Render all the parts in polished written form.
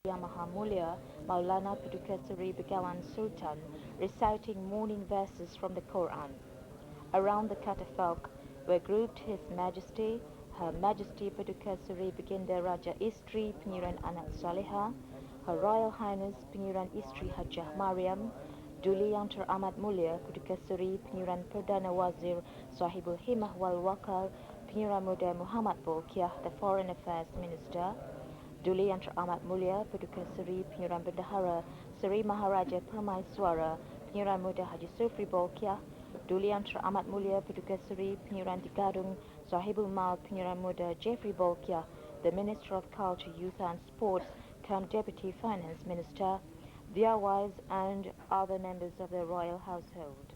Yang Maha Mulia Maulana Paduka Seri Begawan Sultan reciting morning verses from the Quran. Around the catafalque were grouped His Majesty, Her Majesty Paduka Seri Baginda Raja Istri Pengiran Anak Saleha, Her Royal Highness Pengiran Istri Hajah Mariam, Duli Yang Teramat Mulia Paduka Seri Pengiran Perdana Wazir Sahibul Himmah wal Wakal Pengiran Muda Muhammad Bolkiah, the Foreign Affairs Minister, Duli Yang Teramat Mulia Paduka Seri Pengiran Bendahara Seri Maharaja Permaiswara Pengiran Muda Haji Sufri Bolkiah, Duli Yang Teramat Mulia Paduka Seri Pengiran Tigadung Sahibul Mal Pengiran Muda Jeffrey Bolkiah, the Minister of Culture, Youth and Sports, cum Deputy Finance Minister, their wives and other members of the royal household.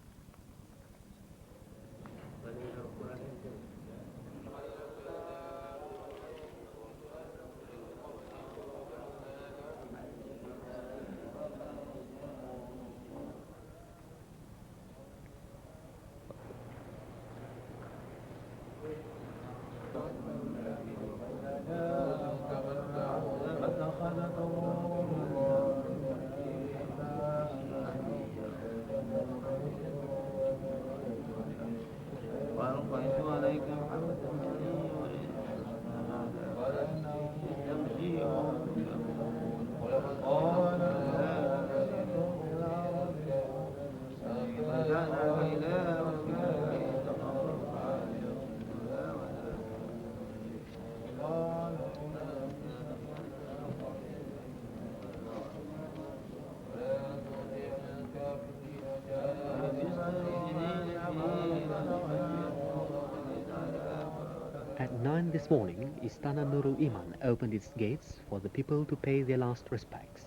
At 9 this morning, Istana Nurul Iman opened its gates for the people to pay their last respects.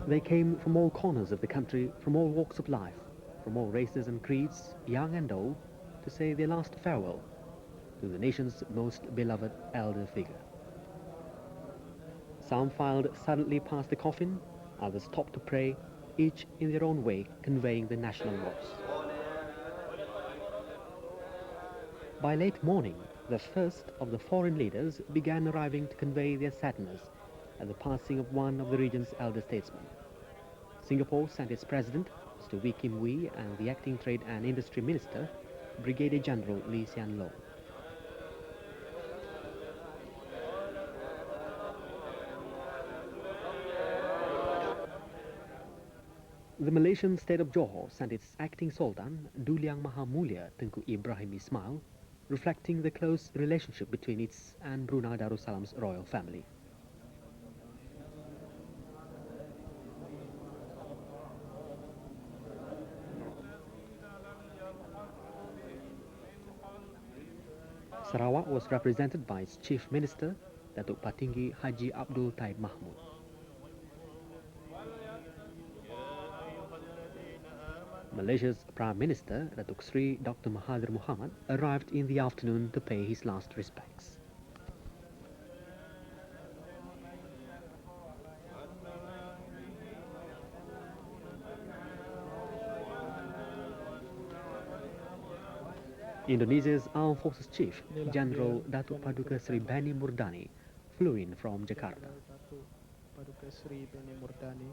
They came from all corners of the country, from all walks of life, from all races and creeds, young and old, to say their last farewell to the nation's most beloved elder figure. Some filed silently past the coffin, others stopped to pray, each in their own way conveying the national loss. By late morning, the first of the foreign leaders began arriving to convey their sadness at the passing of one of the region's elder statesmen. Singapore sent its president, Mr. Wee Kim Wee, and the acting Trade and Industry Minister, Brigadier General Lee Hsien Loong. The Malaysian state of Johor sent its acting Sultan, Duli Yang Maha Mulia Tengku Ibrahim Ismail, reflecting the close relationship between its and Brunei Darussalam's royal family. Sarawak was represented by its chief minister, Datuk Patinggi Haji Abdul Taib Mahmud. Malaysia's Prime Minister, Datuk Sri Dr. Mahathir Mohamad, arrived in the afternoon to pay his last respects. Indonesia's Armed Forces Chief, General Datuk Paduka Sri Bani Murdani, flew in from Jakarta. Paduka Sri Bani Murdani,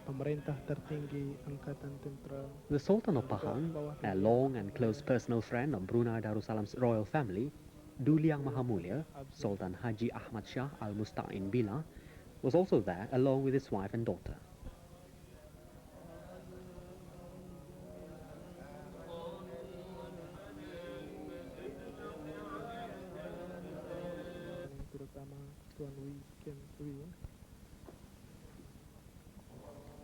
Pemerintah Tertinggi Angkatan Tentera. The Sultan of Pahang, a long and close personal friend of Brunei Darussalam's royal family, Duli Yang Maha Mulia, Sultan Haji Ahmad Shah Al Musta'in Billah, was also there along with his wife and daughter.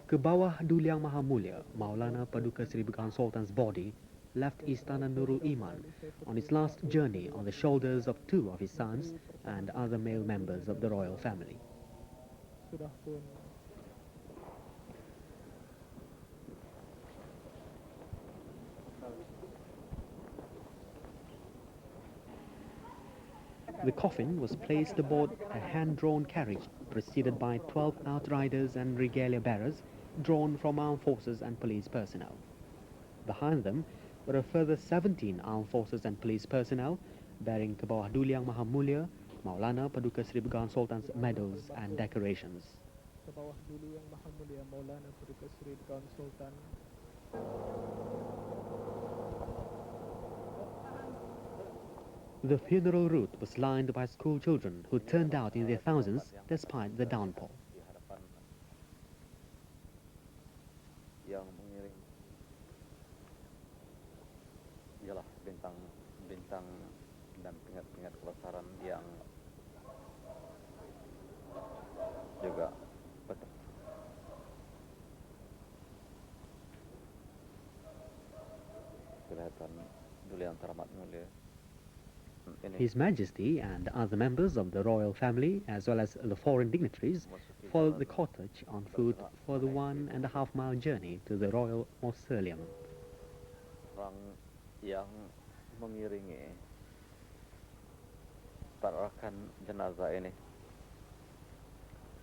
Ke bawah Duli Yang Maha Mulia, Maulana Paduka Seri Begawan Sultan's body left Istana Nurul Iman on its last journey on the shoulders of two of his sons and other male members of the royal family. The coffin was placed aboard a hand-drawn carriage preceded by 12 outriders and regalia bearers drawn from armed forces and police personnel. Behind them were a further 17 armed forces and police personnel bearing ke bawah Duli Yang Maha Mulia, Maulana Paduka Seri Begawan Sultan's medals and decorations. Sa bawah Duli Yang Maha Mulia Maulana Paduka Seri Begawan Sultan. The funeral route was lined by school children who turned out in their thousands despite the downpour. Di hadapan yang mengiring ialah bintang-bintang dan pingat-pingat kebesaran yang juga kelihatan Duli Yang Teramat Mulia. His Majesty and other members of the royal family, as well as the foreign dignitaries, followed the cortege on foot for the 1.5-mile journey to the royal mausoleum. Orang yang mengiringi pergerakan jenazah ini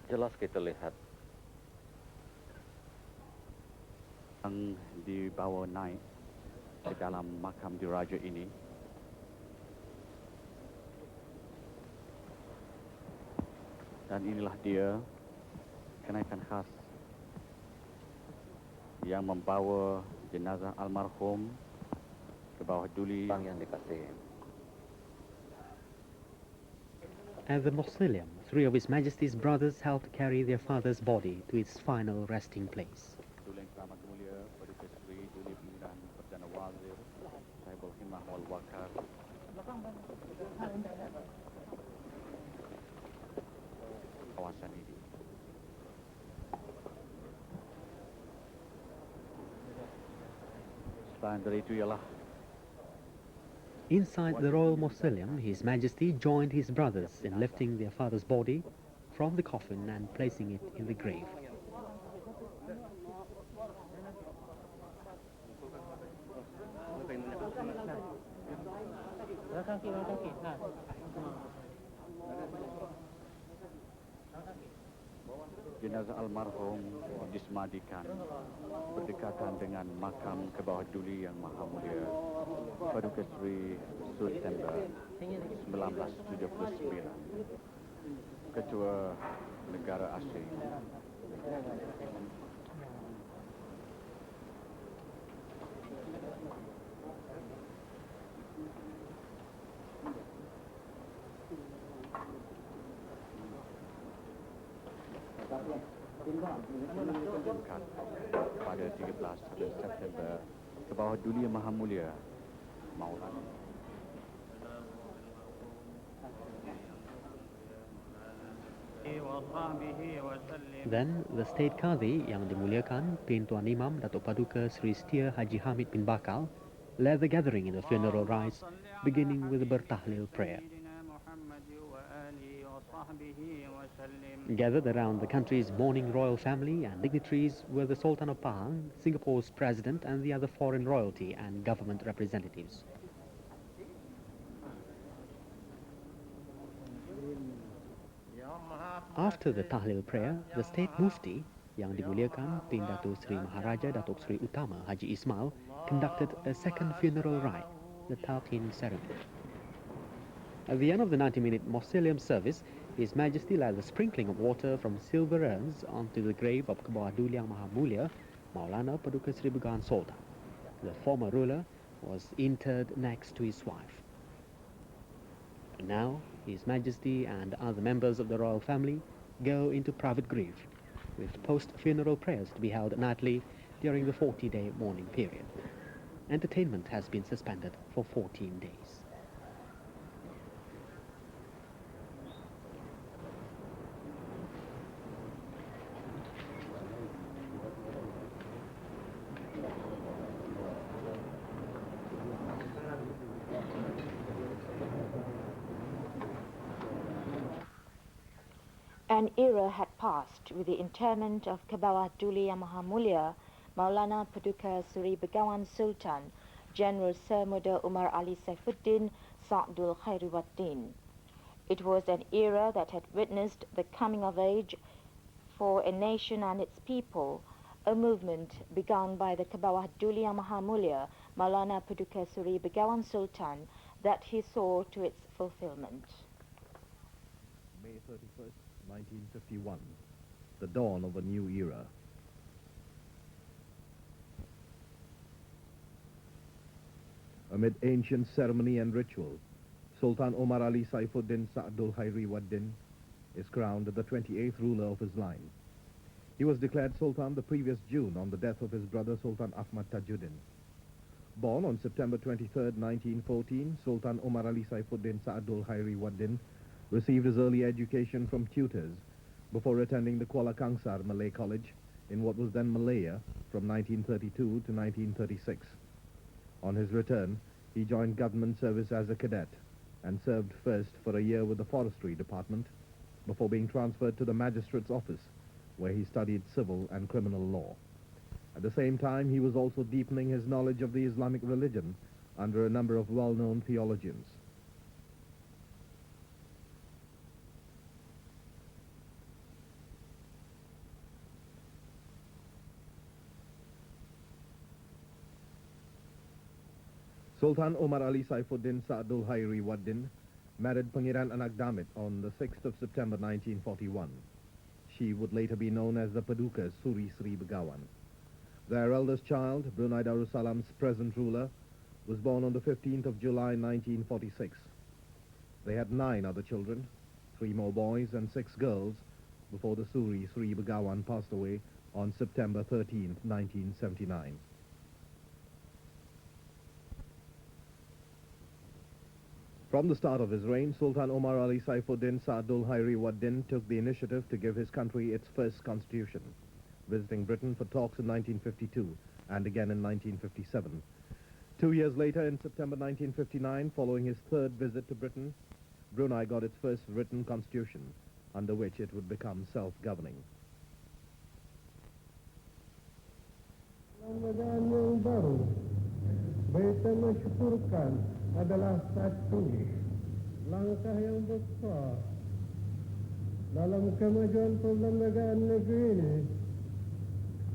jelas kita lihat yang dibawa naik ke dalam makam diraja ini dan inilah dia kenaikan khas yang membawa jenazah almarhum ke bawah Duli yang dikasihi. At the mausoleum, 3 of His Majesty's brothers helped carry their father's body to its final resting place. Duli Yang Teramat Mulia Paduka Seri Duli Pimpinan Perdana Wazir Sahibul Himmah wal Wakar kawasan ini. Selain dari itu ialah Inside the royal mausoleum, His Majesty joined his brothers in lifting their father's body from the coffin and placing it in the grave. jenazah almarhum disemadikan berdekatan dengan makam ke bawah Duli Yang Maha Mulia Paduka Seri September 1979, Ketua Negara Asing. Pada 13 September ke bawah Duli Yang Maha Mulia Maulana. Then the State Qadhi Yang Dimuliakan Bin Tuan Imam Datuk Paduka Seri Setia Haji Hamid bin Bakal led the gathering in the funeral rites, beginning with the bertahlil prayer. Gathered around the country's mourning royal family and dignitaries were the Sultan of Pahang, Singapore's president, and the other foreign royalty and government representatives. After the Tahlil prayer, the State Mufti, Yang Dimuliakan Bin Datuk Seri Maharaja Datuk Seri Utama Haji Ismail, conducted a second funeral rite, the Talqin ceremony. At the end of the 90-minute mausoleum service, His Majesty led the sprinkling of water from silver urns onto the grave of Kebawah Duli Yang Maha Mulia, Maulana Paduka Seri Begawan Sultan. The former ruler was interred next to his wife. And now, His Majesty and other members of the royal family go into private grief, with post-funeral prayers to be held nightly during the 40-day mourning period. Entertainment has been suspended for 14 days. An era had passed with the interment of Kebawah Duli Yang Maha Mulia, Maulana Paduka Seri Begawan Sultan, General Sir Muda Umar Ali Saifuddin Sa'dul Khairuddin. It was an era that had witnessed the coming of age for a nation and its people, a movement begun by the Kabawah Duli Yang Maha Mulia, Maulana Paduka Suri Begawan Sultan, that he saw to its fulfillment. May 31st, 1951, the dawn of a new era. Amid ancient ceremony and ritual, Sultan Omar Ali Saifuddin Sa'dul Khairi Waddin is crowned the 28th ruler of his line. He was declared Sultan the previous June on the death of his brother Sultan Ahmad Tajuddin. Born on September 23, 1914, Sultan Omar Ali Saifuddin Sa'dul Khairi Waddin received his early education from tutors before attending the Kuala Kangsar Malay College in what was then Malaya from 1932 to 1936. On his return, he joined government service as a cadet and served first for a year with the Forestry Department before being transferred to the Magistrate's Office, where he studied civil and criminal law. At the same time, he was also deepening his knowledge of the Islamic religion under a number of well-known theologians. Sultan Omar Ali Saifuddin Sa'dul Khairi Waddin married Pangeran Anak Damit on the 6th of September 1941. She would later be known as the Paduka Suri Sri Begawan. Their eldest child, Brunei Darussalam's present ruler, was born on the 15th of July 1946. They had 9 other children, 3 more boys and 6 girls, before the Suri Sri Begawan passed away on September 13, 1979. From the start of his reign, Sultan Omar Ali Saifuddin Sa'dul Khairi Waddin took the initiative to give his country its first constitution, visiting Britain for talks in 1952 and again in 1957. 2 years later, in September 1959, following his 3rd visit to Britain, Brunei got its first written constitution, under which it would become self-governing. Lembagaan yang baru, kita mensyukurkan adalah satu langkah yang besar dalam kemajuan perlembagaan negeri ini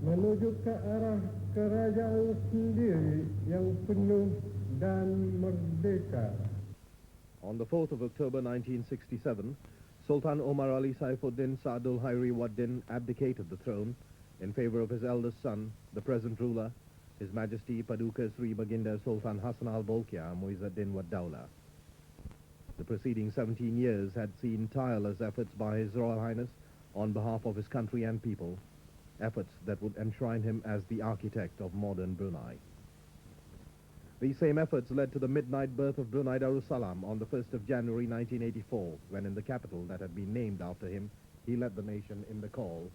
menuju ke arah kerajaan sendiri yang penuh dan merdeka. On the 4th of October 1967, Sultan Omar Ali Saifuddin Sa'dul Khairi Waddin abdicated the throne in favor of his eldest son, the present ruler, His Majesty Paduka Sri Baginda Sultan Hassan al-Bolkiah Muizzuddin Wad Dawla. The preceding 17 years had seen tireless efforts by His Royal Highness on behalf of his country and people, efforts that would enshrine him as the architect of modern Brunei. These same efforts led to the midnight birth of Brunei Darussalam on the 1st of January 1984, when in the capital that had been named after him, he led the nation in the call,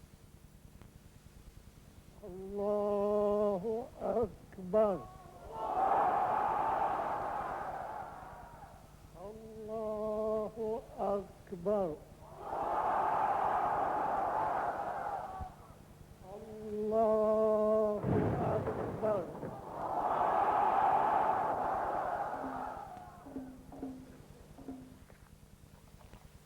Allahu Akbar. Allahu Akbar.